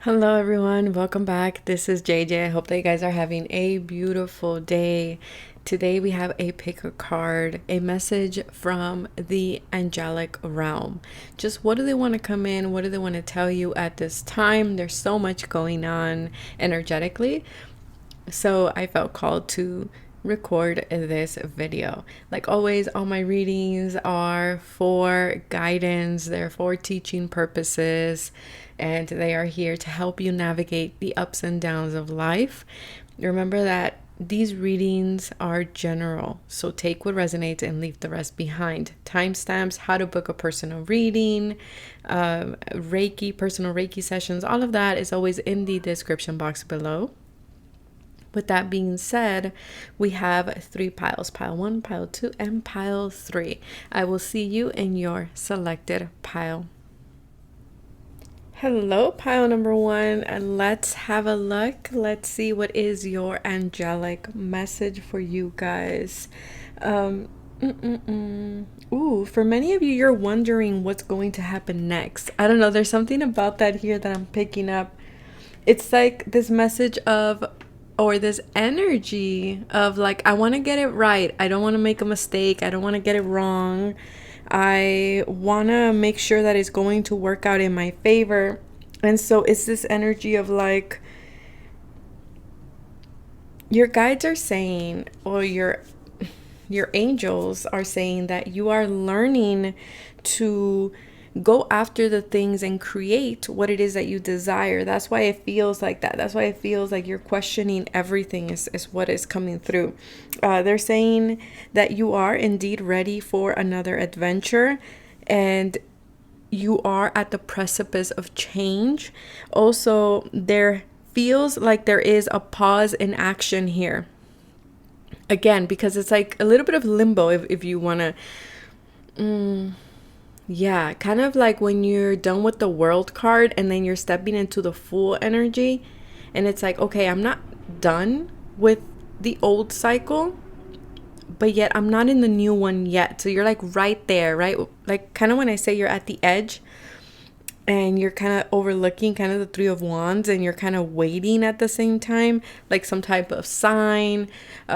Hello, everyone. Welcome back. This is JJ. I hope that you guys are having a beautiful day. Today, we have a pick a card, a message from the angelic realm. Just what do they want to come in? What do they want to tell you at this time? There's so much going on energetically. So, I felt called to record this video. Like always, all my readings are for guidance, they're for teaching purposes, and they are here to help you navigate the ups and downs of life. Remember that these readings are general, so take what resonates and leave the rest behind. Timestamps, how to book a personal reading, Reiki, personal Reiki sessions, all of that is always in the description box below. With that being said, we have 3 piles, pile 1, pile 2, and pile 3. I will see you in your selected pile. Hello, pile number 1, and let's have a look. Let's see what is your angelic message for you guys. Ooh, for many of you, you're wondering what's going to happen next. I don't know, there's something about that here that I'm picking up. It's like this message of, or this energy of like, I want to get it right. I don't want to make a mistake. I don't want to get it wrong. I want to make sure that it's going to work out in my favor. And so it's this energy of like, your guides are saying, or your angels are saying that you are learning to go after the things and create what it is that you desire. That's why it feels like that. That's why it feels like you're questioning everything is what is coming through. They're saying that you are indeed ready for another adventure, and you are at the precipice of change. Also, there feels like there is a pause in action here. Again, because it's like a little bit of limbo if you want to... Yeah, kind of like when you're done with the world card and then you're stepping into the full energy, and it's like, okay, I'm not done with the old cycle, but yet I'm not in the new one yet. So you're like right there, right? Like kind of when I say you're at the edge and you're kind of overlooking kind of the 3 of Wands, and you're kind of waiting at the same time, like some type of sign.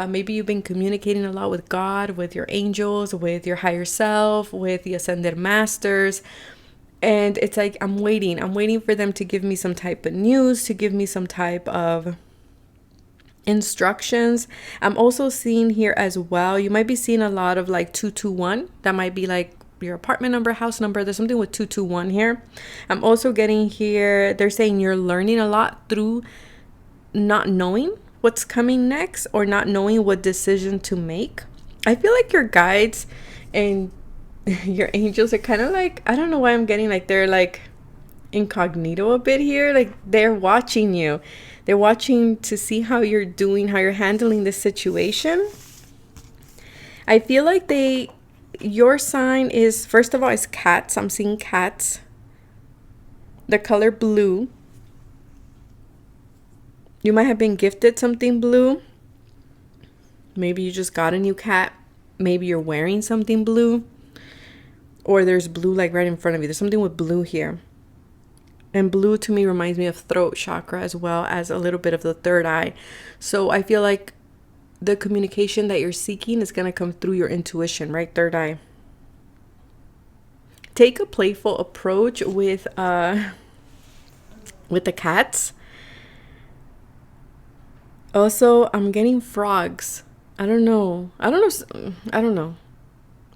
Maybe you've been communicating a lot with God, with your angels, with your higher self, with the ascended masters. And it's like, I'm waiting for them to give me some type of news, to give me some type of instructions. I'm also seeing here as well, you might be seeing a lot of like 221. That might be like your apartment number, house number. There's something with 221 here. I'm also getting here, they're saying you're learning a lot through not knowing what's coming next, or not knowing what decision to make. I feel like your guides and your angels are kind of like, I don't know why I'm getting like they're like incognito a bit here. Like they're watching you. They're watching to see how you're doing, how you're handling this situation. I feel like your sign is, first of all, is cats. I'm seeing cats. The color blue. You might have been gifted something blue. Maybe you just got a new cat. Maybe you're wearing something blue. Or there's blue like right in front of you. There's something with blue here. And blue to me reminds me of throat chakra, as well as a little bit of the third eye. So I feel like the communication that you're seeking is going to come through your intuition, right? Third eye. Take a playful approach with the cats. Also, I'm getting frogs. I don't know.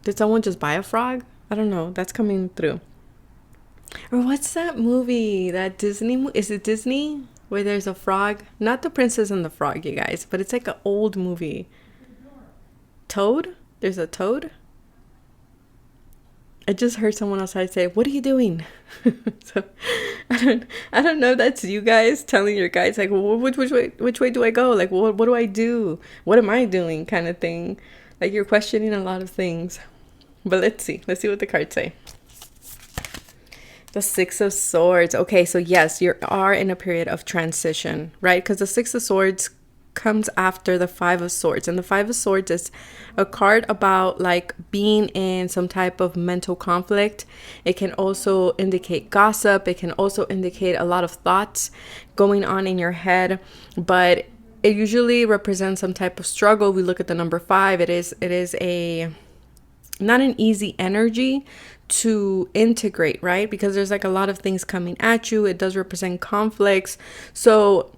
Did someone just buy a frog? I don't know. That's coming through. Or what's that movie? That Disney is it Disney? Where there's a frog? Not The Princess and the Frog, you guys, but it's like an old movie. Toad? There's a toad? I just heard someone outside say, "What are you doing?" So I don't know if that's you guys telling your guides like, well, which way do I go? Like, what do I do? What am I doing? Kind of thing. Like you're questioning a lot of things. But let's see what the cards say. The 6 of Swords. Okay, so yes, you are in a period of transition, right? Because the 6 of Swords comes after the Five of Swords. And the Five of Swords is a card about like being in some type of mental conflict. It can also indicate gossip. It can also indicate a lot of thoughts going on in your head, but it usually represents some type of struggle. We look at the number 5. It is a not an easy energy to integrate, right? Because there's like a lot of things coming at you. It does represent conflicts. So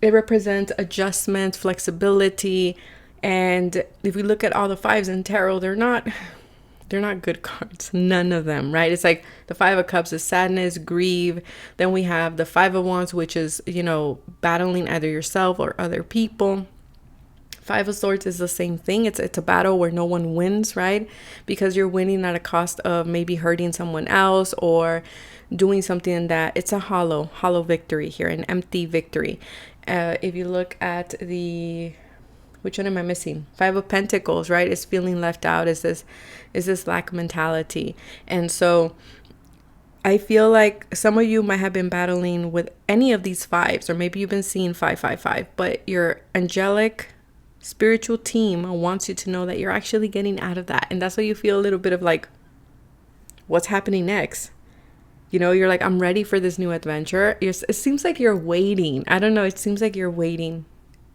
it represents adjustment, flexibility. And if we look at all the 5s in tarot, they're not good cards. None of them, right? It's like the 5 of Cups is sadness, grieve. Then we have the 5 of Wands, which is, battling either yourself or other people. 5 of Swords is the same thing. It's a battle where no one wins, right? Because you're winning at a cost of maybe hurting someone else or doing something that it's a hollow victory here, an empty victory. If you look at which one am I missing? 5 of Pentacles, right? Is feeling left out. Is this lack mentality. And so I feel like some of you might have been battling with any of these 5s, or maybe you've been seeing 555, but your angelic spiritual team wants you to know that you're actually getting out of that. And that's why you feel a little bit of like, what's happening next? You're like, I'm ready for this new adventure. It seems like you're waiting. I don't know. It seems like you're waiting.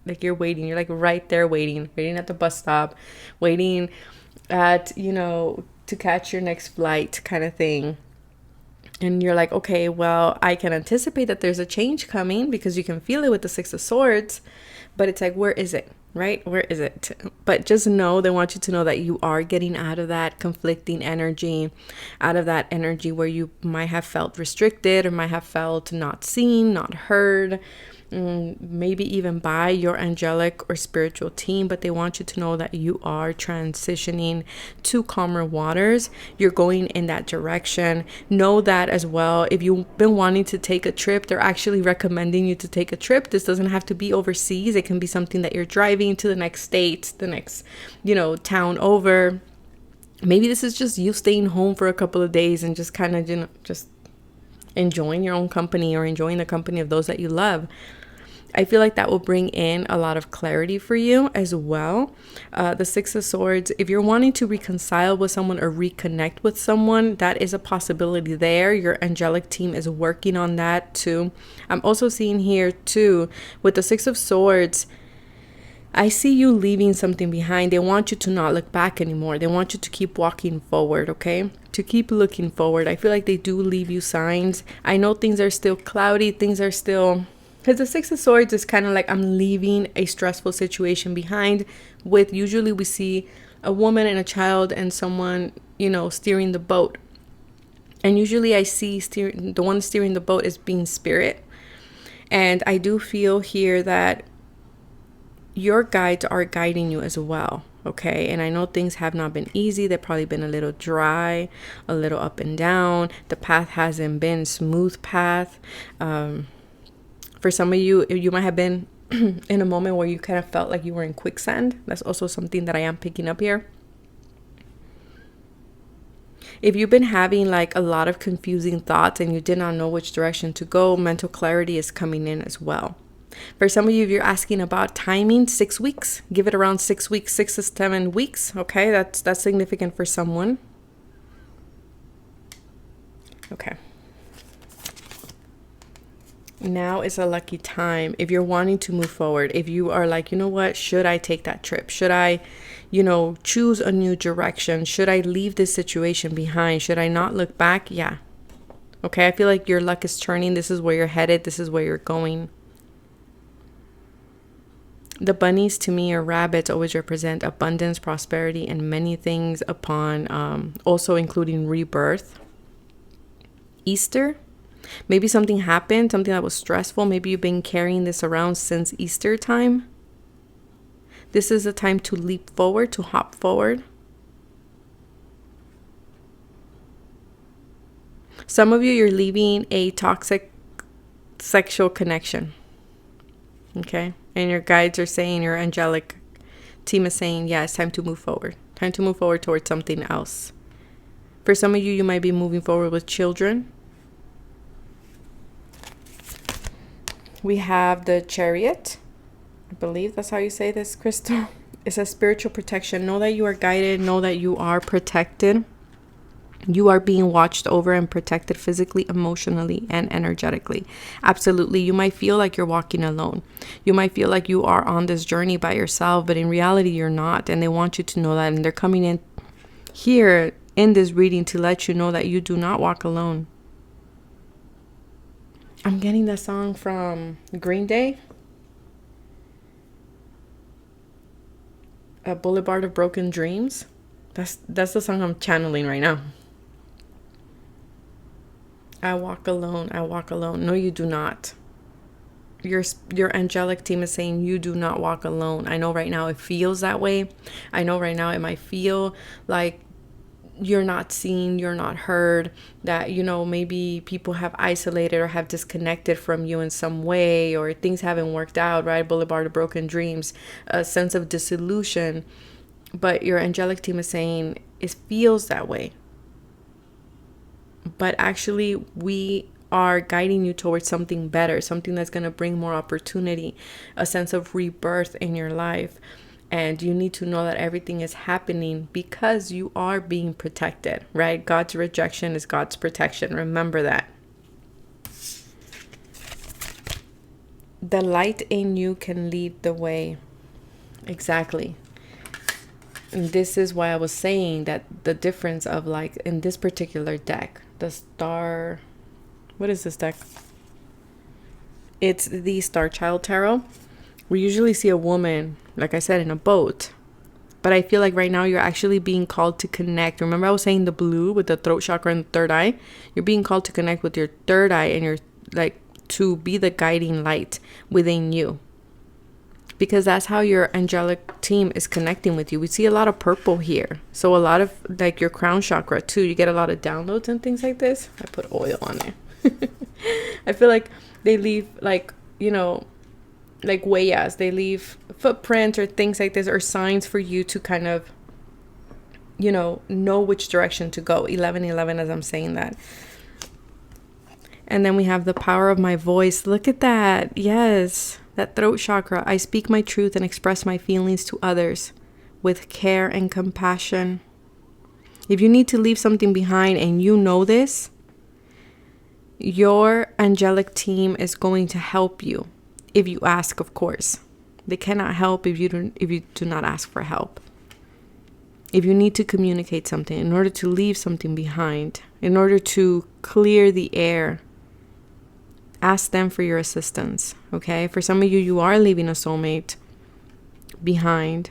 Like you're waiting. You're like right there waiting at the bus stop, waiting at, to catch your next flight kind of thing. And you're like, okay, well, I can anticipate that there's a change coming because you can feel it with the 6 of Swords. But it's like, where is it? Right? Where is it? But just know, they want you to know that you are getting out of that conflicting energy, out of that energy where you might have felt restricted or might have felt not seen, not heard, maybe even by your angelic or spiritual team. But they want you to know that you are transitioning to calmer waters. You're going in that direction. Know that as well. If you've been wanting to take a trip, they're actually recommending you to take a trip. This doesn't have to be overseas. It can be something that you're driving to the next state, the next, town over. Maybe this is just you staying home for a couple of days and just kind of, just enjoying your own company or enjoying the company of those that you love. I feel like that will bring in a lot of clarity for you as well. The 6 of Swords, if you're wanting to reconcile with someone or reconnect with someone, that is a possibility there. Your angelic team is working on that too. I'm also seeing here too, with the 6 of Swords, I see you leaving something behind. They want you to not look back anymore. They want you to keep walking forward, okay? To keep looking forward. I feel like they do leave you signs. I know things are still cloudy. Things are still... Because the 6 of Swords is kind of like, I'm leaving a stressful situation behind. With usually we see a woman and a child and someone, steering the boat. And usually I see the one steering the boat is being spirit. And I do feel here that your guides are guiding you as well. Okay. And I know things have not been easy. They've probably been a little dry, a little up and down. The path hasn't been smooth path. For some of you, you might have been in a moment where you kind of felt like you were in quicksand. That's also something that I am picking up here. If you've been having like a lot of confusing thoughts and you did not know which direction to go, mental clarity is coming in as well. For some of you, if you're asking about timing, 6 weeks, give it around 6 weeks, 6 to 7 weeks. Okay, that's significant for someone. Okay. Now is a lucky time if you're wanting to move forward. If you are like, what, should I take that trip? Should I, choose a new direction? Should I leave this situation behind? Should I not look back? Yeah. Okay, I feel like your luck is turning. This is where you're headed. This is where you're going. The bunnies to me, or rabbits, always represent abundance, prosperity, and many things upon, also including rebirth. Easter. Maybe something happened, something that was stressful. Maybe you've been carrying this around since Easter time. This is a time to leap forward, to hop forward. Some of you, you're leaving a toxic sexual connection. Okay? And your guides are saying, your angelic team is saying, yeah, it's time to move forward. Time to move forward towards something else. For some of you, you might be moving forward with children. We have the Chariot, believe that's how you say this, Crystal. It's a spiritual protection. Know that you are guided. Know that you are protected. You are being watched over and protected physically, emotionally, and energetically. Absolutely. You might feel like you're walking alone. You might feel like you are on this journey by yourself, but in reality, you're not. And they want you to know that. And they're coming in here in this reading to let you know that you do not walk alone. I'm getting that song from Green Day. A Boulevard of Broken Dreams. That's the song I'm channeling right now. I walk alone. I walk alone. No, you do not. Your angelic team is saying you do not walk alone. I know right now it feels that way. I know right now it might feel like you're not seen, you're not heard, that, maybe people have isolated or have disconnected from you in some way, or things haven't worked out, right? Boulevard of Broken Dreams, a sense of disillusion. But your angelic team is saying it feels that way. But actually, we are guiding you towards something better, something that's going to bring more opportunity, a sense of rebirth in your life. And you need to know that everything is happening because you are being protected, right? God's rejection is God's protection. Remember that. The light in you can lead the way. Exactly. And this is why I was saying that the difference of, like, in this particular deck, the star, what is this deck? It's the Star Child Tarot. We usually see a woman, like I said, in a boat. But I feel like right now you're actually being called to connect. Remember I was saying the blue with the throat chakra and the third eye? You're being called to connect with your third eye and to be the guiding light within you. Because that's how your angelic team is connecting with you. We see a lot of purple here. So a lot of, like, your crown chakra too. You get a lot of downloads and things like this. I put oil on it. I feel like they leave, like, like huellas. They leave footprints or things like this, or signs for you to kind of, know which direction to go. 1111 as I'm saying that. And then we have the power of my voice. Look at that. Yes. That throat chakra. I speak my truth and express my feelings to others with care and compassion. If you need to leave something behind and you know this, your angelic team is going to help you. If you ask, of course. They cannot help if you do not ask for help. If you need to communicate something, in order to leave something behind, in order to clear the air, ask them for your assistance, okay? For some of you, you are leaving a soulmate behind.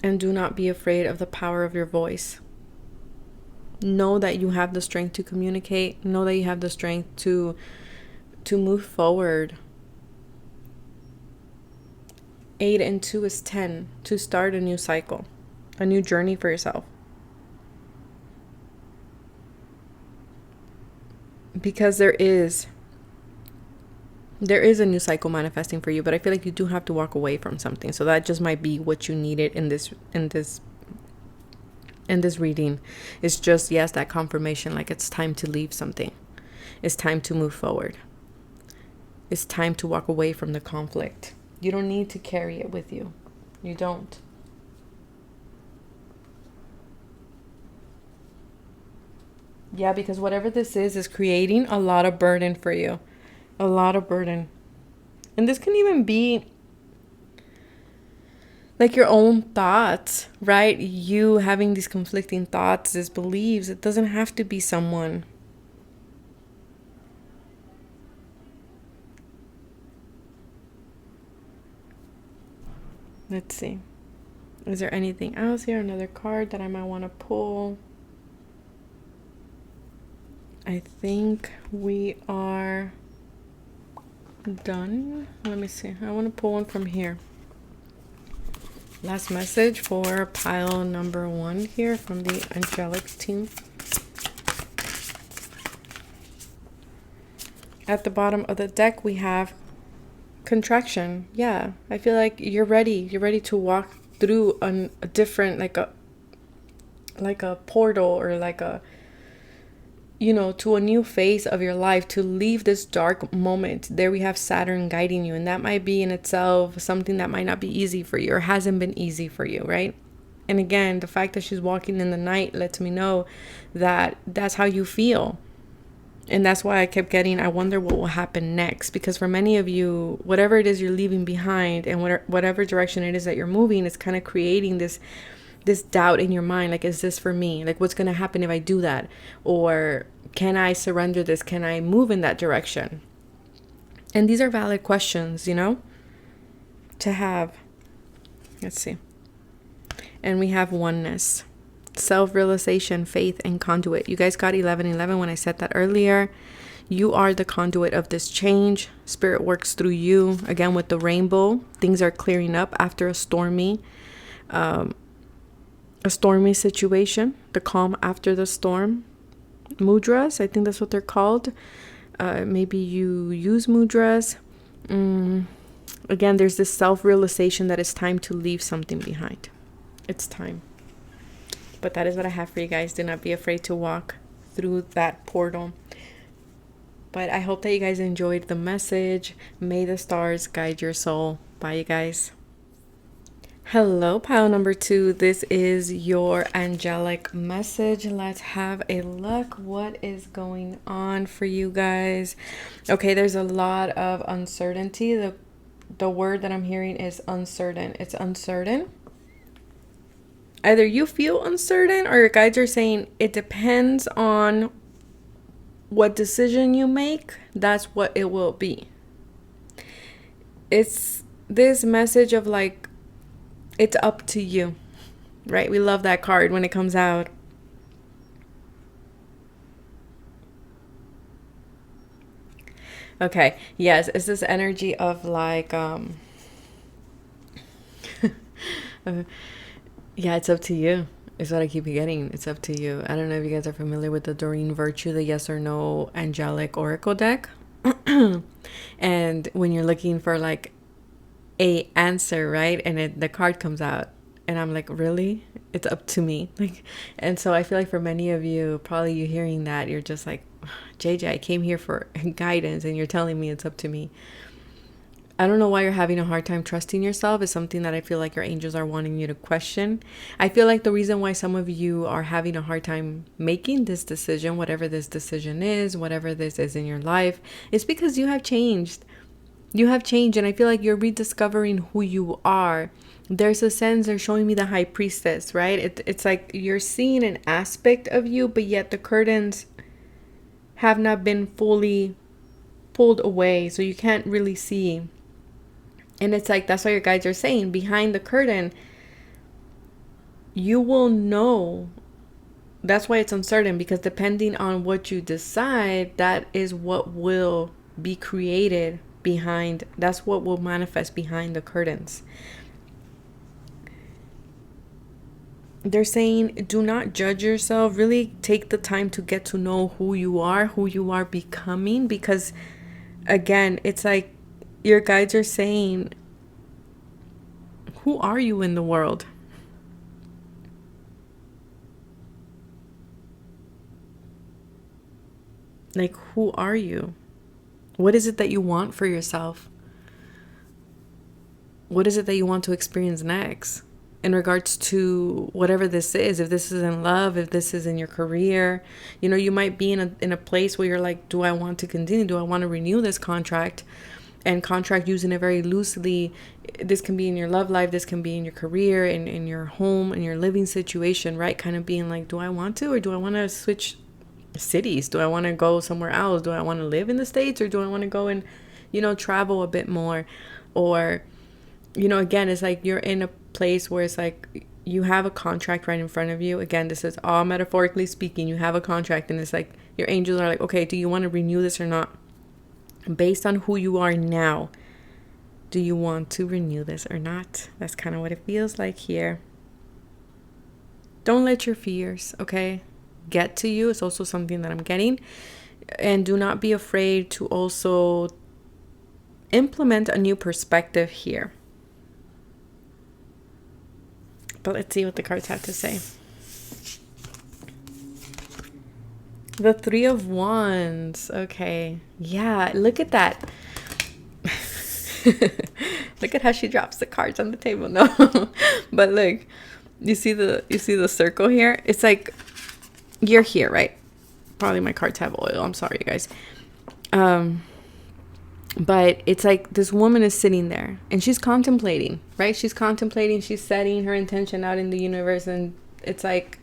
And do not be afraid of the power of your voice. Know that you have the strength to communicate. Know that you have the strength to move forward. 8 and 2 is 10. To start a new cycle, a new journey for yourself. Because there is a new cycle manifesting for you, but I feel like you do have to walk away from something. So that just might be what you needed in this reading. It's just, yes, that confirmation, like it's time to leave something. It's time to move forward. It's time to walk away from the conflict. You don't need to carry it with you. You don't. Yeah, because whatever this is creating a lot of burden for you. A lot of burden. And this can even be like your own thoughts, right? You having these conflicting thoughts, these beliefs. It doesn't have to be someone. Let's see. Is there anything else here? Another card that I might want to pull. I think we are done. Let me see. I want to pull one from here. Last message for pile number 1 here from the angelic team. At the bottom of the deck, we have contraction. Yeah, I feel like you're ready. You're ready to walk through a different, like a portal, or like a to a new phase of your life, to leave this dark moment. There we have Saturn guiding you, and that might be in itself something that might not be easy for you or hasn't been easy for you, right? And again, the fact that she's walking in the night lets me know that that's how you feel. And that's why I kept getting, I wonder what will happen next. Because for many of you, whatever it is you're leaving behind and whatever direction it is that you're moving, is kind of creating this doubt in your mind. Like, is this for me? Like, what's going to happen if I do that? Or can I surrender this? Can I move in that direction? And these are valid questions, to have. Let's see. And we have oneness, self-realization, faith, and conduit. You guys got 1111 when I said that earlier. You are the conduit of this change. Spirit works through you. Again, with the rainbow, things are clearing up after a stormy situation. The calm after the storm. Mudras, I think that's what they're called. Maybe you use mudras. Again, there's this self-realization that it's time to leave something behind. It's time. But that is what I have for you guys. Do not be afraid to walk through that portal. But I hope that you guys enjoyed the message. May the stars guide your soul. Bye, you guys. Hello, pile number 2. This is your angelic message. Let's have a look. What is going on for you guys? Okay, there's a lot of uncertainty. The word that I'm hearing is uncertain. It's uncertain. Either you feel uncertain, or your guides are saying it depends on what decision you make. That's what it will be. It's this message of like, it's up to you, right? We love that card when it comes out. Okay, yes, it's this energy of like, yeah, it's up to you. Is what I keep getting. It's up to you. I don't know if you guys are familiar with the Doreen Virtue, the yes or no angelic oracle deck. And when you're looking for like a answer, right? And the card comes out. And I'm like, really? It's up to me. Like, and so I feel like for many of you, probably you hearing that, you're just like, JJ, I came here for guidance and you're telling me it's up to me. I don't know why you're having a hard time trusting yourself. Is something that I feel like your angels are wanting you to question. I feel like the reason why some of you are having a hard time making this decision, whatever this decision is, whatever this is in your life, is because you have changed. You have changed, and I feel like you're rediscovering who you are. There's a sense, they're showing me the high priestess, right? It's like you're seeing an aspect of you, but yet the curtains have not been fully pulled away, so you can't really see. And it's like, that's why your guides are saying, behind the curtain, you will know. That's why it's uncertain, because depending on what you decide, that is what will be created behind. That's what will manifest behind the curtains. They're saying, do not judge yourself. Really take the time to get to know who you are becoming. Because again, it's like, your guides are saying, who are you in the world? Like, who are you? What is it that you want for yourself? What is it that you want to experience next? In regards to whatever this is, if this is in love, if this is in your career, you might be in a place where you're like, do I want to continue? Do I want to renew this contract? And contract, using it very loosely, this can be in your love life, this can be in your career, in your home, in your living situation, right? Kind of being like, do I want to, or do I want to switch cities? Do I want to go somewhere else? Do I want to live in the States, or do I want to go and, travel a bit more? Or, again, it's like you're in a place where it's like you have a contract right in front of you. Again, this is all metaphorically speaking. You have a contract, and it's like your angels are like, okay, do you want to renew this or not? Based on who you are now, do you want to renew this or not? That's kind of what it feels like here. Don't let your fears, okay, get to you. It's also something that I'm getting. And do not be afraid to also implement a new perspective here. But let's see what the cards have to say. The Three of Wands. Okay. Yeah, look at that. Look at how she drops the cards on the table. No. But look, you see the circle here? It's like you're here, right? Probably my cards have oil. I'm sorry, you guys. But it's like this woman is sitting there and she's contemplating, right? She's contemplating, she's setting her intention out in the universe, and it's like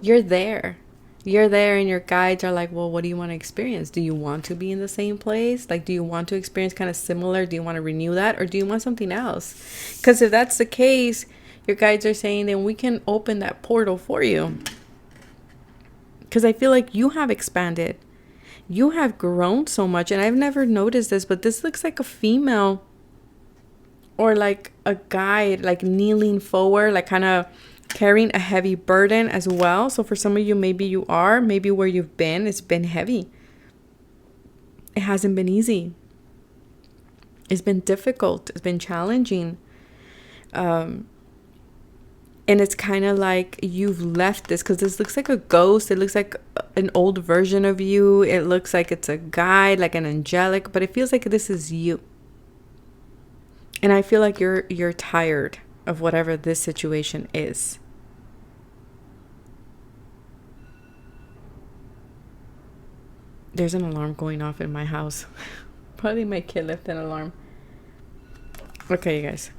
you're there. You're there, and your guides are like, well, what do you want to experience? Do you want to be in the same place? Like, do you want to experience kind of similar? Do you want to renew that? Or do you want something else? Because if that's the case, your guides are saying, then we can open that portal for you. Because I feel like you have expanded. You have grown so much. And I've never noticed this, but this looks like a female or like a guide, like kneeling forward, like kind of carrying a heavy burden as well. So for some of you, maybe where you've been, it's been heavy. It hasn't been easy. It's been difficult. It's been challenging. And it's kind of like you've left this, because this looks like a ghost. It looks like an old version of you. It looks like it's a guide, like an angelic, but it feels like this is you. And I feel like you're tired of whatever this situation is. There's an alarm going off in my house. Probably my kid left an alarm. Okay, you guys,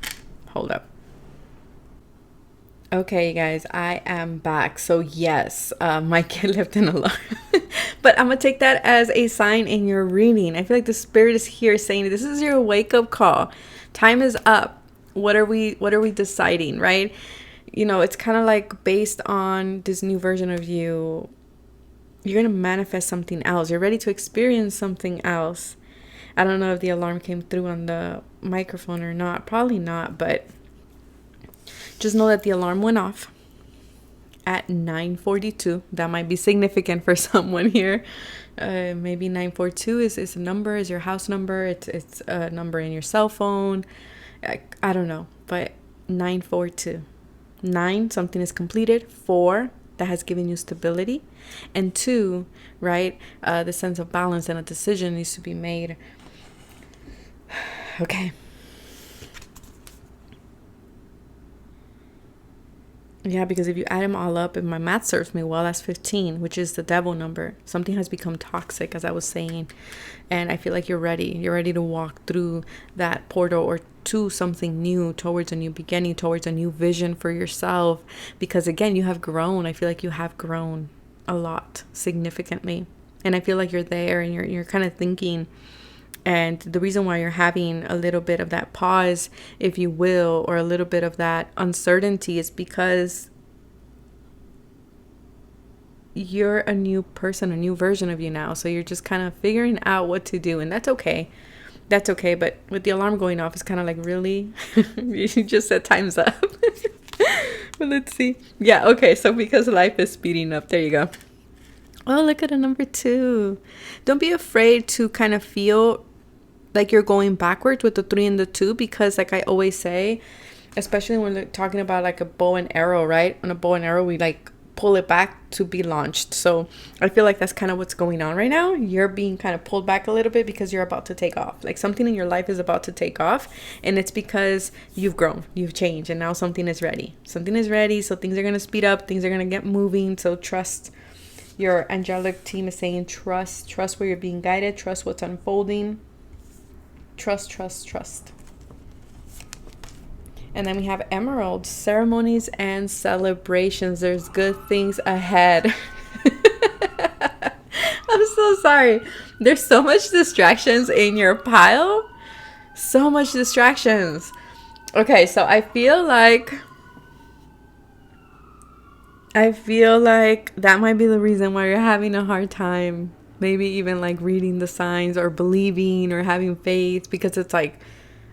hold up. Okay, you guys, I am back. So yes, my kid left an alarm. But I'm gonna take that as a sign in your reading. I feel like the spirit is here saying this is your wake-up call. Time is up. What are we deciding, right? You know, it's kind of like based on this new version of you, you're going to manifest something else. You're ready to experience something else. I don't know if the alarm came through on the microphone or not. Probably not, but just know that the alarm went off at 9:42. That might be significant for someone here. Maybe 942 is a number, is your house number. It's a number in your cell phone. I don't know, but 942. 9, something is completed. 4, that has given you stability. And 2, right, the sense of balance and a decision needs to be made. Okay. Yeah, because if you add them all up, if my math serves me well, that's 15, which is the devil number. Something has become toxic, as I was saying. And I feel like you're ready. You're ready to walk through that portal or to something new, towards a new beginning, towards a new vision for yourself. Because again, you have grown. I feel like you have grown a lot, significantly. And I feel like you're there and you're kind of thinking. And the reason why you're having a little bit of that pause, if you will, or a little bit of that uncertainty is because you're a new person, a new version of you now. So you're just kind of figuring out what to do. And that's okay. That's okay. But with the alarm going off, it's kind of like, really? You just said time's up. But let's see. Yeah, okay. So because life is speeding up. There you go. Oh, look at a number 2. Don't be afraid to kind of feel like you're going backwards with the 3 and the 2, because like I always say, especially when we're talking about like a bow and arrow, right? On a bow and arrow, we like pull it back to be launched. So I feel like that's kind of what's going on right now. You're being kind of pulled back a little bit because you're about to take off. Like something in your life is about to take off, and it's because you've grown, you've changed, and now something is ready. Something is ready, so things are going to speed up, things are going to get moving. So trust. Your angelic team is saying trust where you're being guided, trust what's unfolding. Trust. And then we have emeralds, ceremonies and celebrations. There's good things ahead. I'm so sorry. There's so much distractions in your pile. So much distractions. Okay, so I feel like that might be the reason why you're having a hard time. Maybe even like reading the signs or believing or having faith, because it's like,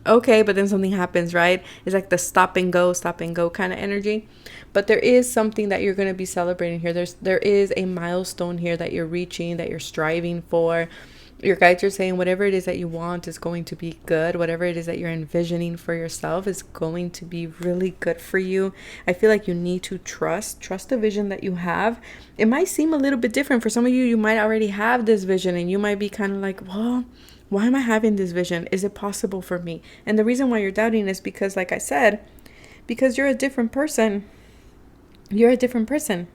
okay, but then something happens, right? It's like the stop and go kind of energy. But there is something that you're going to be celebrating here. There is a milestone here that you're reaching, that you're striving for. Your guides are saying whatever it is that you want is going to be good. Whatever it is that you're envisioning for yourself is going to be really good for you. I feel like you need to trust the vision that you have. It might seem a little bit different for some of you. You might already have this vision and you might be kind of like, well, why am I having this vision? Is it possible for me? And the reason why you're doubting is because, like I said, because you're a different person. You're a different person.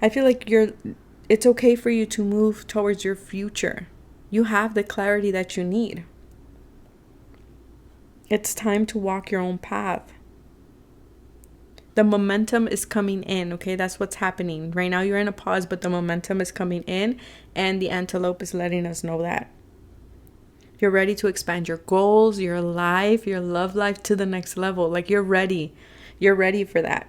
I feel like it's okay for you to move towards your future. You have the clarity that you need. It's time to walk your own path. The momentum is coming in, okay? That's what's happening. Right now you're in a pause, but the momentum is coming in, and the antelope is letting us know that. You're ready to expand your goals, your life, your love life to the next level. Like, you're ready. You're ready for that.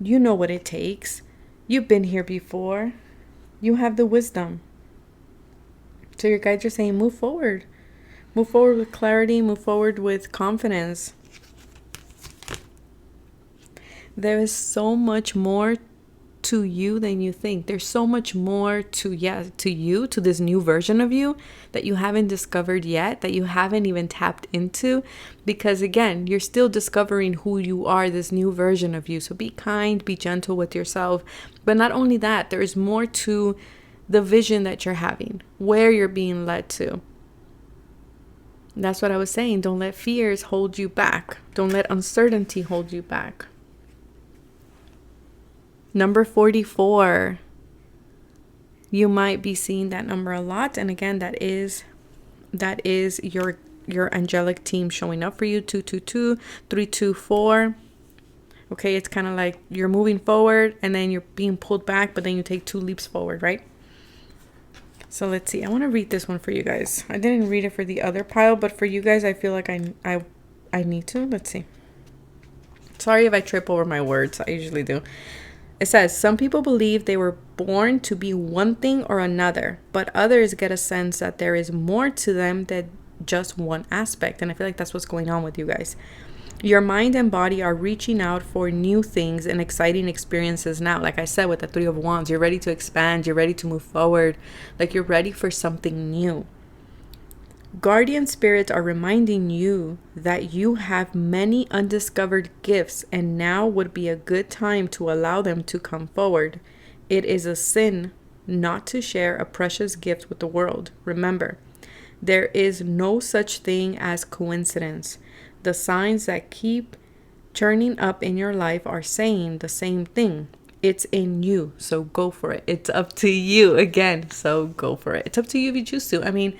You know what it takes. You've been here before. You have the wisdom. So your guides are saying, move forward. Move forward with clarity. Move forward with confidence. There is so much more to you than you think. There's so much more to you, to this new version of you that you haven't discovered yet, that you haven't even tapped into, because again, you're still discovering who you are, this new version of you. So be kind, be gentle with yourself. But not only that, there is more to the vision that you're having, where you're being led to. That's what I was saying. Don't let fears hold you back. Don't let uncertainty hold you back. Number 44. You might be seeing that number a lot. And again, that is your angelic team showing up for you. 222, 324. Okay, it's kind of like you're moving forward and then you're being pulled back, but then you take 2 leaps forward, right? So let's see. I want to read this one for you guys. I didn't read it for the other pile, but for you guys, I feel like I need to. Let's see. Sorry if I trip over my words. I usually do. It says, some people believe they were born to be one thing or another, but others get a sense that there is more to them than just one aspect. And I feel like that's what's going on with you guys. Your mind and body are reaching out for new things and exciting experiences now. Like I said, with the 3 of Wands, you're ready to expand. You're ready to move forward. Like you're ready for something new. Guardian spirits are reminding you that you have many undiscovered gifts, and now would be a good time to allow them to come forward. It is a sin not to share a precious gift with the world. Remember, there is no such thing as coincidence. The signs that keep turning up in your life are saying the same thing. It's in you, so go for it. It's up to you again, so go for it. It's up to you if you choose to. I mean,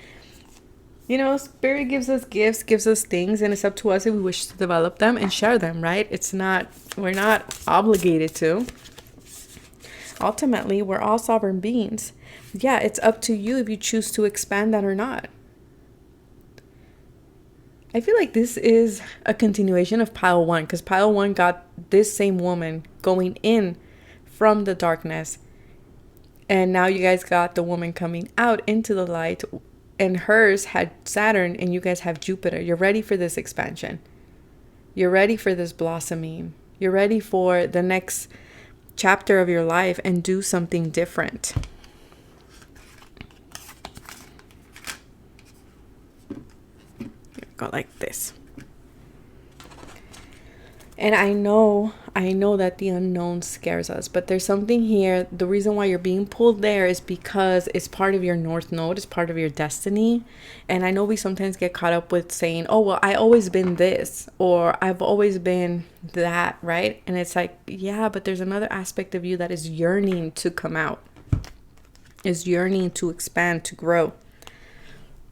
you know, Spirit gives us gifts, gives us things, and it's up to us if we wish to develop them and share them, right? We're not obligated to. Ultimately, we're all sovereign beings. Yeah, it's up to you if you choose to expand that or not. I feel like this is a continuation of pile 1, because pile 1 got this same woman going in from the darkness. And now you guys got the woman coming out into the light. And hers had Saturn and you guys have Jupiter. You're ready for this expansion. You're ready for this blossoming. You're ready for the next chapter of your life and do something different. Go like this. And I know that the unknown scares us, but there's something here. The reason why you're being pulled there is because it's part of your North Node, it's part of your destiny. And I know we sometimes get caught up with saying, oh, well, I always been this, or I've always been that, right? And it's like, yeah, but there's another aspect of you that is yearning to come out, is yearning to expand, to grow.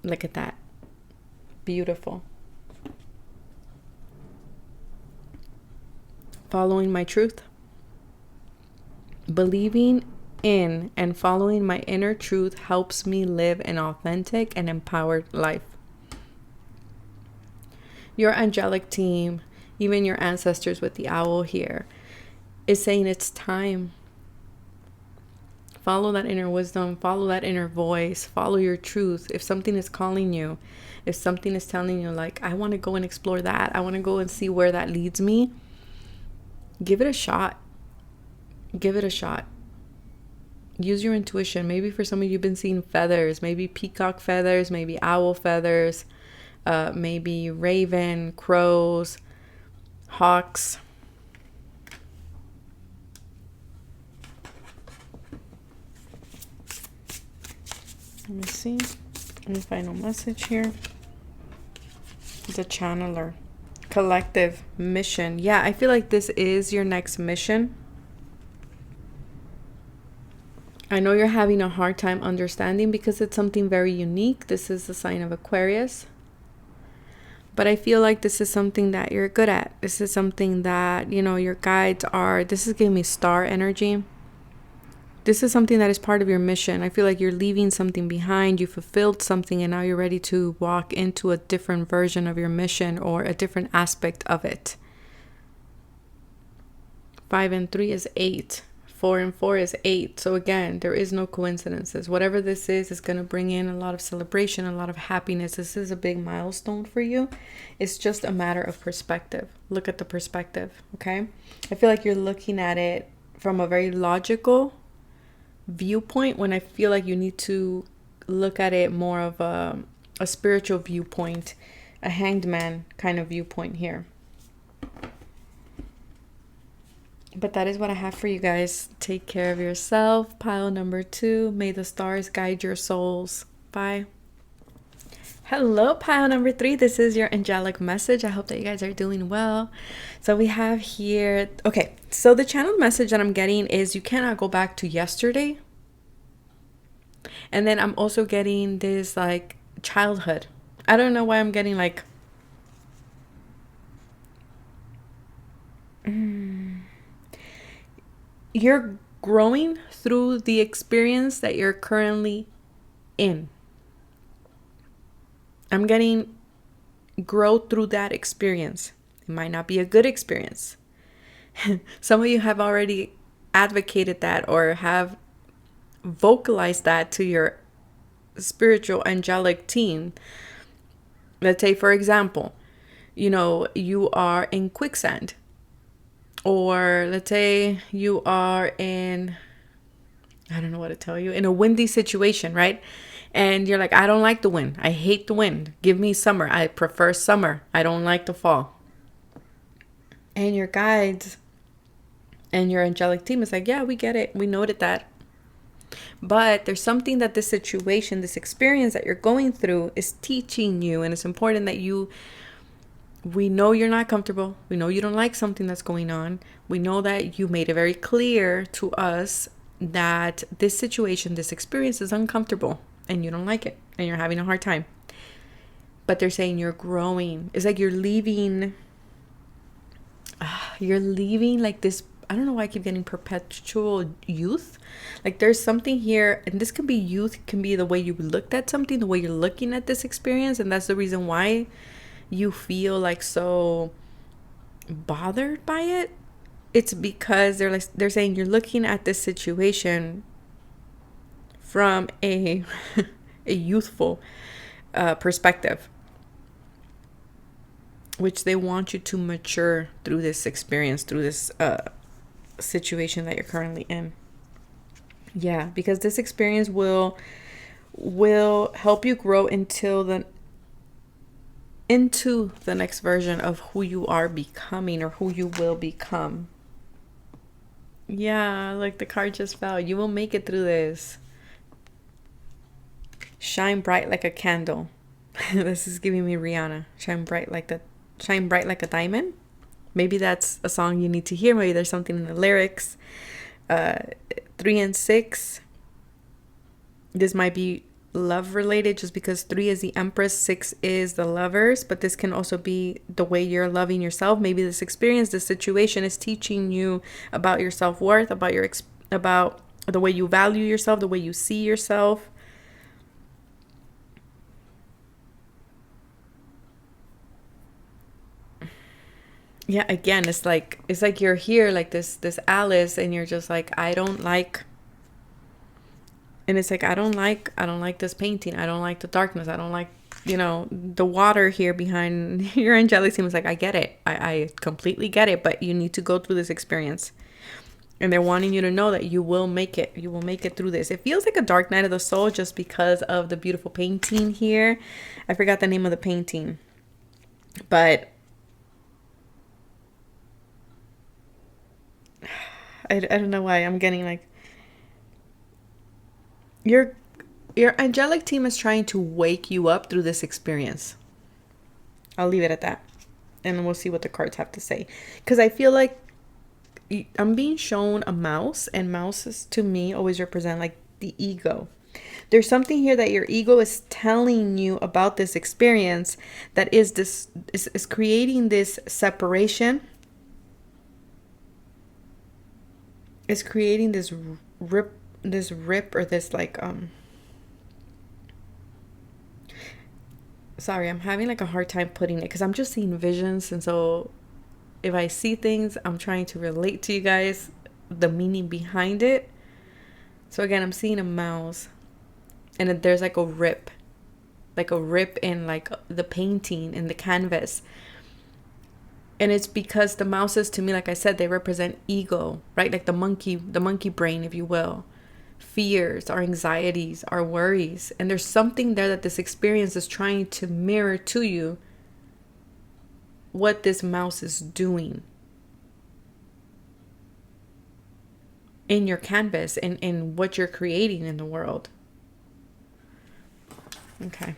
Look at that. Beautiful. Following my truth. Believing in and following my inner truth helps me live an authentic and empowered life. Your angelic team, even your ancestors with the owl here, is saying it's time. Follow that inner wisdom, follow that inner voice, follow your truth. If something is calling you, if something is telling you like, I want to go and explore that, I want to go and see where that leads me, give it a shot. Give it a shot. Use your intuition. Maybe for some of you, you've been seeing feathers, maybe peacock feathers, maybe owl feathers, maybe raven, crows, hawks. Let me see. Any final message here? The channeler. Collective mission. Yeah, I feel like this is your next mission. I know you're having a hard time understanding because it's something very unique. This is the sign of Aquarius. But I feel like this is something that you're good at. This is something that, you know, your guides are. This is giving me star energy. This is something that is part of your mission. I feel like you're leaving something behind. You fulfilled something and now you're ready to walk into a different version of your mission or a different aspect of it. 5 and 3 is 8. 4 and 4 is 8. So again, there is no coincidences. Whatever this is going to bring in a lot of celebration, a lot of happiness. This is a big milestone for you. It's just a matter of perspective. Look at the perspective, okay? I feel like you're looking at it from a very logical viewpoint when I feel like you need to look at it more of a spiritual viewpoint, a hanged man kind of viewpoint here. But that is what I have for you guys. Take care of yourself. Pile number 2. May the stars guide your souls. Bye. Hello, pile number 3. This is your angelic message. I hope that you guys are doing well. So we have here, okay, so the channeled message that I'm getting is you cannot go back to yesterday. And then I'm also getting this like childhood. I don't know why I'm getting like you're growing through the experience that you're currently in. I'm getting grow through that experience. It might not be a good experience. Some of you have already advocated that or have vocalized that to your spiritual angelic team. Let's say, for example, you know, you are in quicksand. Or let's say you are in, I don't know what to tell you, in a windy situation, right? And you're like, I don't like the wind. I hate the wind. Give me summer. I prefer summer. I don't like the fall. And your guides and your angelic team is like, yeah, we get it. We noted that. But there's something that this situation, this experience that you're going through is teaching you. And it's important that we know you're not comfortable. We know you don't like something that's going on. We know that you made it very clear to us that this situation, this experience is uncomfortable and you don't like it and you're having a hard time. But they're saying you're growing. It's like you're leaving like this. I don't know why I keep getting perpetual youth. Like there's something here, and this can be youth, it can be the way you looked at something, the way you're looking at this experience. And that's the reason why you feel like so bothered by it. It's because they're saying you're looking at this situation from a youthful perspective, which they want you to mature through this experience, through this situation that you're currently in. Yeah, because this experience will help you grow into the next version of who you are becoming or who you will become. Yeah, like the card just fell. You will make it through this. Shine bright like a candle. This is giving me Rihanna. Shine bright like a diamond. Maybe that's a song you need to hear. Maybe there's something in the lyrics. 3 and 6. This might be love related just because 3 is the Empress, 6 is the Lovers, but this can also be the way you're loving yourself. Maybe this experience, this situation is teaching you about your self-worth, about the way you value yourself, the way you see yourself. Yeah, again, it's like you're here like this Alice, and you're just like, I don't like. And it's like, I don't like this painting. I don't like the darkness. I don't like, the water here behind your angelic team. Is like, I get it. I completely get it. But you need to go through this experience. And they're wanting you to know that you will make it. You will make it through this. It feels like a dark night of the soul just because of the beautiful painting here. I forgot the name of the painting. But I don't know why I'm getting like your angelic team is trying to wake you up through this experience. I'll leave it at that. And we'll see what the cards have to say. Because I feel like I'm being shown a mouse, and mouses to me always represent like the ego. There's something here that your ego is telling you about this experience that is creating this separation. It's creating this rip or this like sorry, I'm having like a hard time putting it because I'm just seeing visions, and so if I see things, I'm trying to relate to you guys the meaning behind it. So again, I'm seeing a mouse, and there's like a rip in like the painting in the canvas. And it's because the mouses, to me, like I said, they represent ego, right? Like the monkey brain, if you will. Fears, our anxieties, our worries. And there's something there that this experience is trying to mirror to you what this mouse is doing in your canvas and in what you're creating in the world. Okay.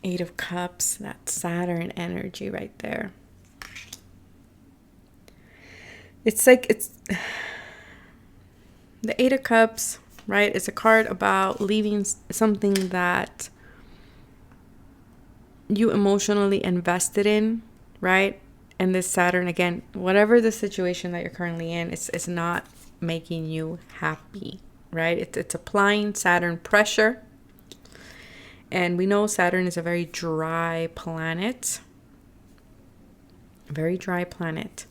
8 of Cups, that Saturn energy right there. It's like the 8 of Cups, right? It's a card about leaving something that you emotionally invested in, right? And this Saturn, again, whatever the situation that you're currently in, it's not making you happy, right? It's applying Saturn pressure. And we know Saturn is a very dry planet. Very dry planet.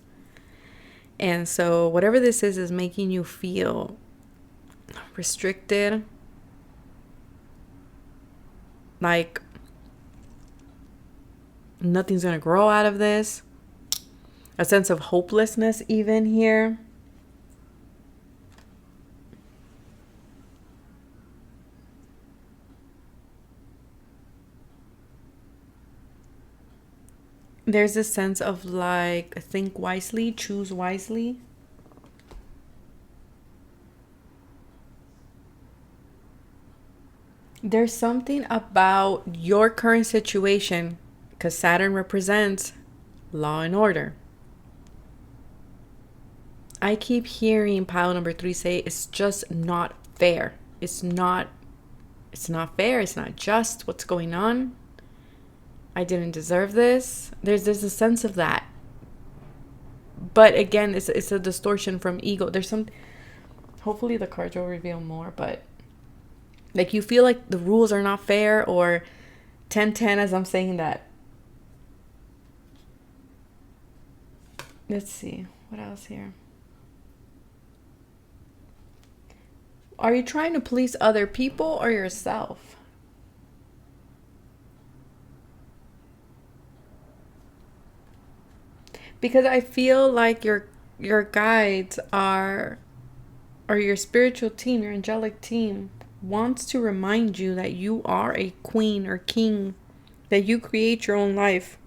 And so whatever this is making you feel restricted. Like nothing's going to grow out of this. A sense of hopelessness even here. There's a sense of like, think wisely, choose wisely. There's something about your current situation, because Saturn represents law and order. I keep hearing pile number 3 say it's just not fair. It's not fair. It's not just what's going on. I didn't deserve this. There's a sense of that. But again, it's a distortion from ego. There's some, hopefully the cards will reveal more, but like you feel like the rules are not fair, or 10-10 as I'm saying that. Let's see. What else here? Are you trying to please other people or yourself? Because I feel like your guides are, or your spiritual team, your angelic team, wants to remind you that you are a queen or king, that you create your own life.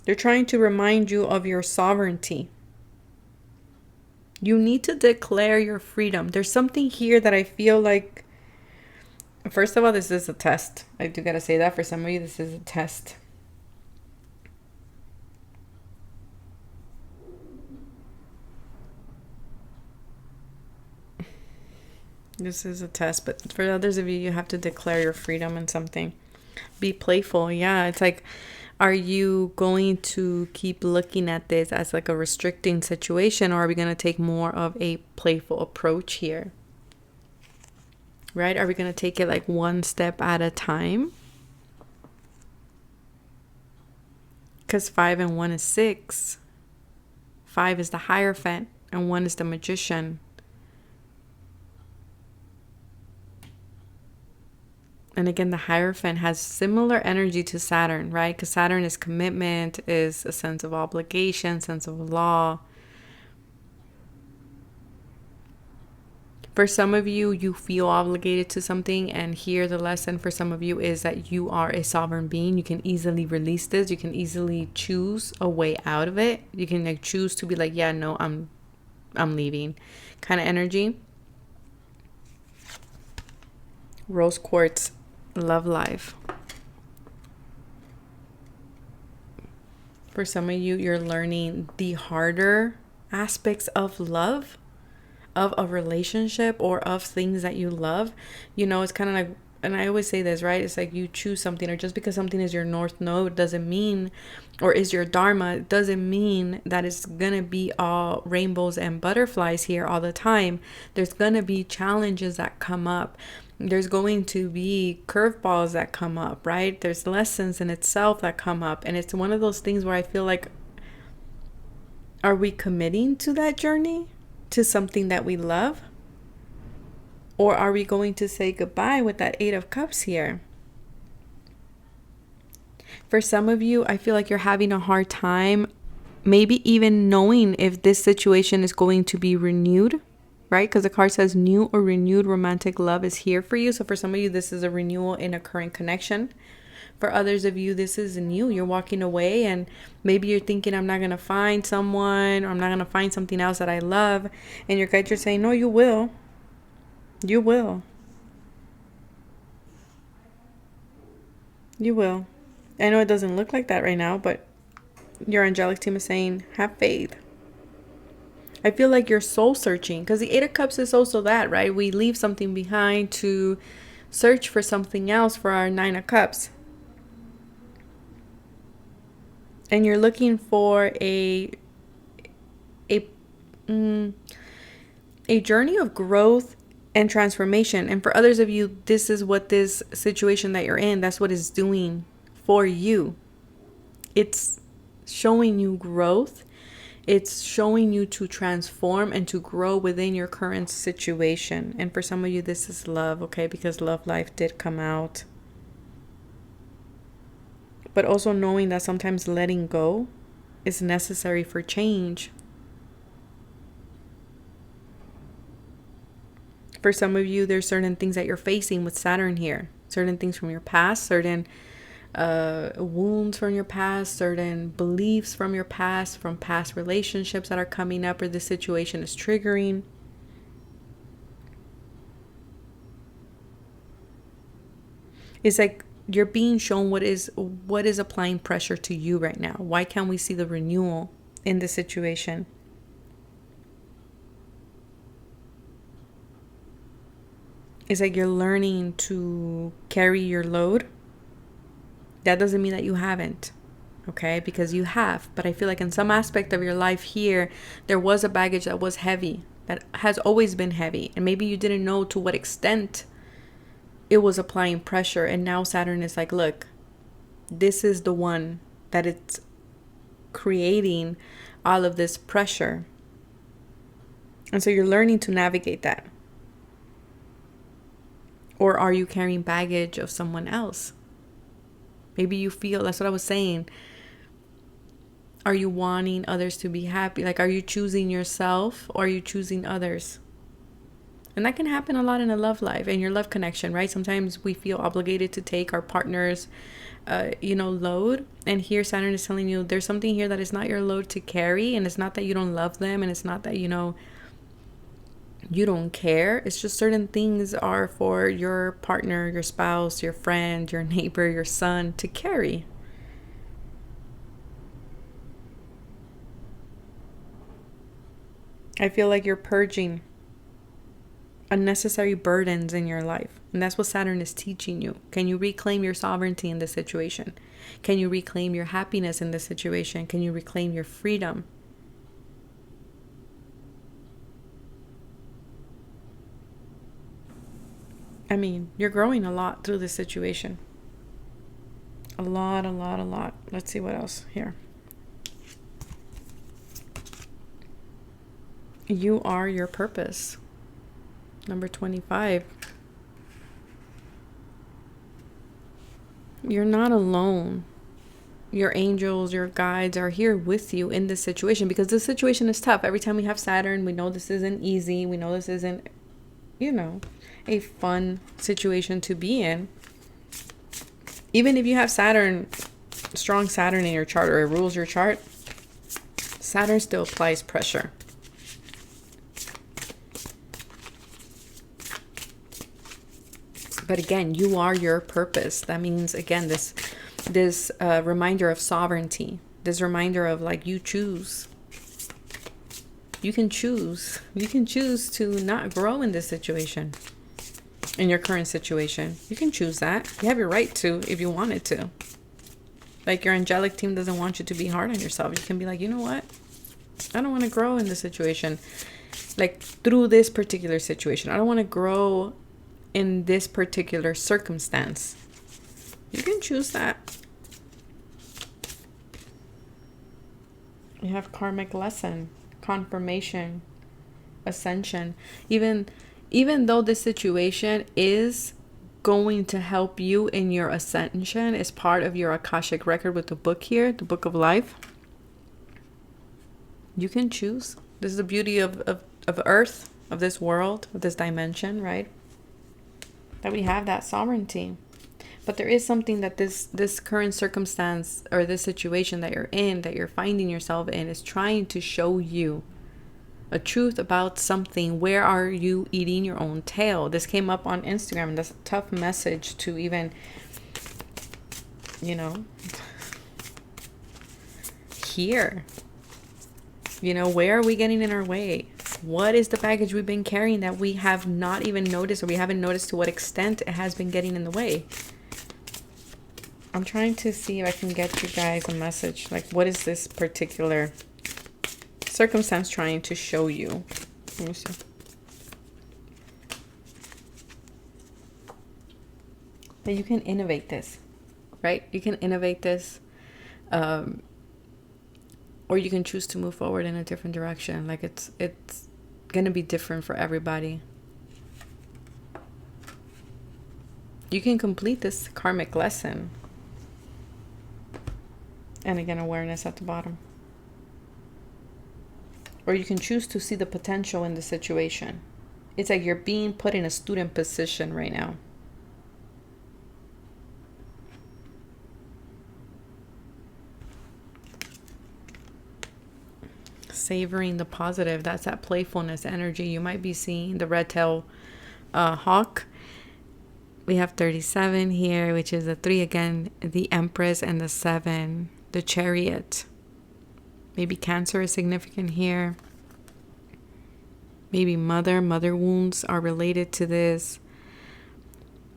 They're trying to remind you of your sovereignty. You need to declare your freedom. There's something here that I feel like, first of all, this is a test. I do gotta say that for some of you, this is a test. This is a test, but for others of you, you have to declare your freedom in something. Be playful. Yeah, it's like, are you going to keep looking at this as like a restricting situation, or are we going to take more of a playful approach here? Right? Are we going to take it like one step at a time? Because 5 and 1 is 6. 5 is the Hierophant and 1 is the Magician. And again, the Hierophant has similar energy to Saturn, right? Because Saturn is commitment, is a sense of obligation, sense of law. For some of you, you feel obligated to something, and here the lesson for some of you is that you are a sovereign being. You can easily release this. You can easily choose a way out of it. You can like choose to be like, yeah, no, I'm leaving, kind of energy. Rose quartz, love life. For some of you, you're learning the harder aspects of love, of a relationship, or of things that you love. You know, it's kind of like, and I always say this, right? It's like you choose something, or just because something is your north node doesn't mean, or is your dharma, doesn't mean that it's gonna be all rainbows and butterflies here all the time. There's gonna be challenges that come up. There's going to be curveballs that come up, right? There's lessons in itself that come up. And it's one of those things where I feel like, are we committing to that journey? To something that we love? Or are we going to say goodbye with that Eight of Cups here? For some of you, I feel like you're having a hard time maybe even knowing if this situation is going to be renewed, right? Because the card says new or renewed romantic love is here for you. So for some of you, this is a renewal in a current connection. For others of you, this is new. You're walking away and maybe you're thinking, I'm not going to find someone, or I'm not going to find something else that I love. And your guides are saying, no, you will. You will. You will. I know it doesn't look like that right now, but your angelic team is saying, have faith. I feel like you're soul searching, because the Eight of Cups is also that, right? We leave something behind to search for something else for our Nine of Cups. And you're looking for a journey of growth and transformation. And for others of you, this is what this situation that you're in, that's what it's doing for you. It's showing you growth. It's showing you to transform and to grow within your current situation. And for some of you, this is love, okay? Because love life did come out. But also knowing that sometimes letting go is necessary for change. For some of you, there's certain things that you're facing with Saturn here. Certain things from your past, certain wounds from your past, certain beliefs from your past, from past relationships that are coming up, or this situation is triggering. It's like you're being shown what is applying pressure to you right now. Why can't we see the renewal in this situation? It's like you're learning to carry your load. That doesn't mean that you haven't, okay? Because you have. But I feel like in some aspect of your life here, there was a baggage that was heavy, that has always been heavy. And maybe you didn't know to what extent it was applying pressure. And now Saturn is like, look, this is the one that it's creating all of this pressure. And so you're learning to navigate that. Or are you carrying baggage of someone else? Maybe you feel, that's what I was saying. Are you wanting others to be happy? Like, are you choosing yourself, or are you choosing others? And that can happen a lot in a love life and your love connection, right? Sometimes we feel obligated to take our partner's, load. And here Saturn is telling you there's something here that is not your load to carry. And it's not that you don't love them. And it's not that, you don't care. It's just certain things are for your partner, your spouse, your friend, your neighbor, your son to carry. I feel like you're purging unnecessary burdens in your life. And that's what Saturn is teaching you. Can you reclaim your sovereignty in this situation? Can you reclaim your happiness in this situation? Can you reclaim your freedom? I mean, you're growing a lot through this situation. A lot. Let's see what else here. You are your purpose. Number 25. You're not alone. Your angels, your guides are here with you in this situation, because this situation is tough. Every time we have Saturn, we know this isn't easy. We know this isn't, a fun situation to be in. Even if you have Saturn, strong Saturn in your chart, or it rules your chart, Saturn still applies pressure. But again, you are your purpose. That means, again, this reminder of sovereignty, this reminder of like, you choose. You can choose. You can choose to not grow in this situation, in your current situation. You can choose that. You have your right to, if you wanted to. Like, your angelic team doesn't want you to be hard on yourself. You can be like, you know what? I don't want to grow in this situation. Like, through this particular situation. I don't want to grow in this particular circumstance. You can choose that. You have karmic lesson, confirmation, ascension. Even though this situation is going to help you in your ascension, is part of your Akashic record with the book here, the book of life, you can choose. This is the beauty of Earth, of this world, of this dimension, right? That we have that sovereignty. But there is something that this current circumstance, or this situation that you're in, that you're finding yourself in, is trying to show you a truth about something. Where are you eating your own tail? This came up on Instagram, and that's a tough message to even, hear. Where are we getting in our way? What is the baggage we've been carrying that we have not even noticed, or we haven't noticed to what extent it has been getting in the way? I'm trying to see if I can get you guys a message. Like, what is this particular circumstance trying to show you? Let me see. That you can innovate this, right? You can innovate this. Or you can choose to move forward in a different direction. Like, it's going to be different for everybody. You can complete this karmic lesson. And again, awareness at the bottom. Or you can choose to see the potential in the situation. It's like you're being put in a student position right now. Savoring the positive. That's that playfulness energy. You might be seeing the red tail hawk. We have 37 here, which is a 3 again, the Empress, and the 7, the Chariot. Maybe Cancer is significant here. Maybe mother wounds are related to this.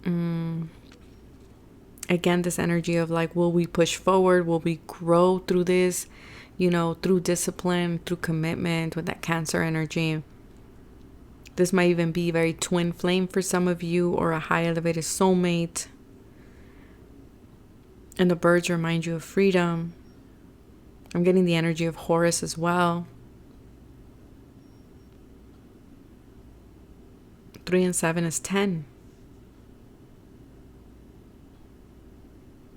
Again, this energy of like, will we push forward? Will we grow through this? Through discipline, through commitment, with that Cancer energy. This might even be very twin flame for some of you, or a high elevated soulmate. And the birds remind you of freedom. I'm getting the energy of Horus as well. 3 and 7 is 10.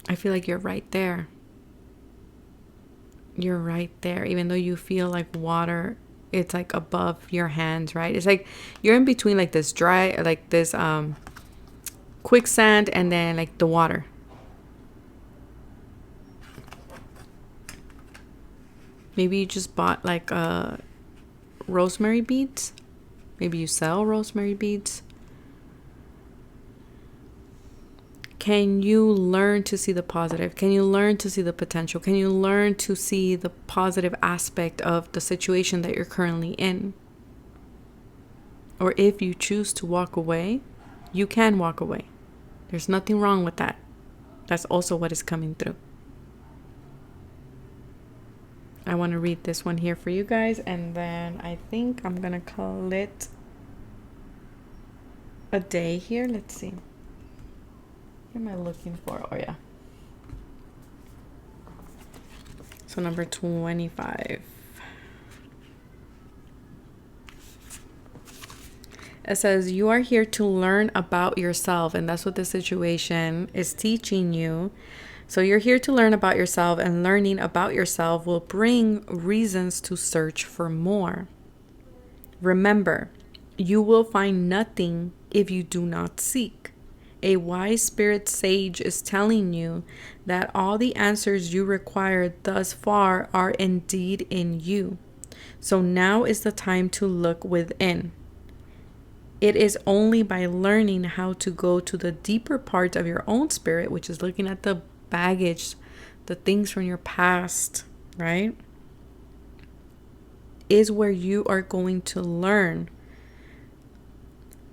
I feel like you're right there. You're right there. Even though you feel like water, it's like above your hands, right? It's like you're in between like this dry, like this quicksand, and then like the water. Maybe you just bought like rosemary beads. Maybe you sell rosemary beads. Can you learn to see the positive? Can you learn to see the potential? Can you learn to see the positive aspect of the situation that you're currently in? Or if you choose to walk away, you can walk away. There's nothing wrong with that. That's also what is coming through. I want to read this one here for you guys, and then I think I'm going to call it a day here. Let's see. What am I looking for? Oh, yeah. So number 25. It says you are here to learn about yourself, and that's what the situation is teaching you. So you're here to learn about yourself, and learning about yourself will bring reasons to search for more. Remember, you will find nothing if you do not seek. A wise spirit sage is telling you that all the answers you require thus far are indeed in you. So now is the time to look within. It is only by learning how to go to the deeper part of your own spirit, which is looking at the baggage, the things from your past, right? Is where you are going to learn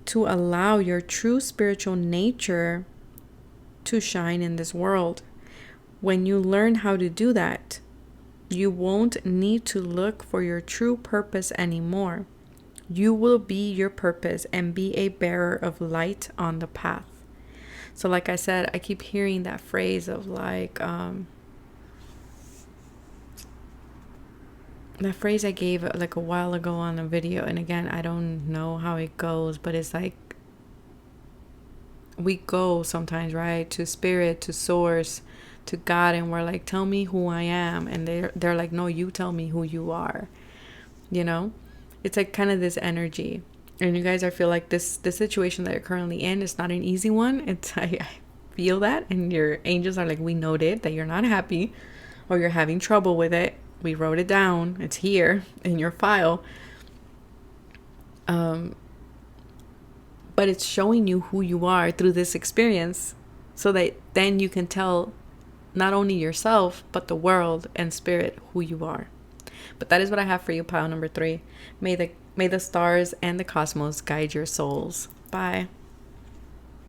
to allow your true spiritual nature to shine in this world. When you learn how to do that, you won't need to look for your true purpose anymore. You will be your purpose and be a bearer of light on the path. So like I said, I keep hearing that phrase of like, that phrase I gave like a while ago on a video. And again, I don't know how it goes, but it's like, we go sometimes, right, to spirit, to source, to God, and we're like, tell me who I am. And they're like, no, you tell me who you are. You know, it's like kind of this energy. And you guys, I feel like the situation that you're currently in is not an easy one. It's I feel that, and your angels are like, we noted that you're not happy or you're having trouble with it. We wrote it down. It's here in your file. But it's showing you who you are through this experience, so that then you can tell not only yourself but the world and spirit who you are. But that is what I have for you, pile number 3. May the stars and the cosmos guide your souls. Bye.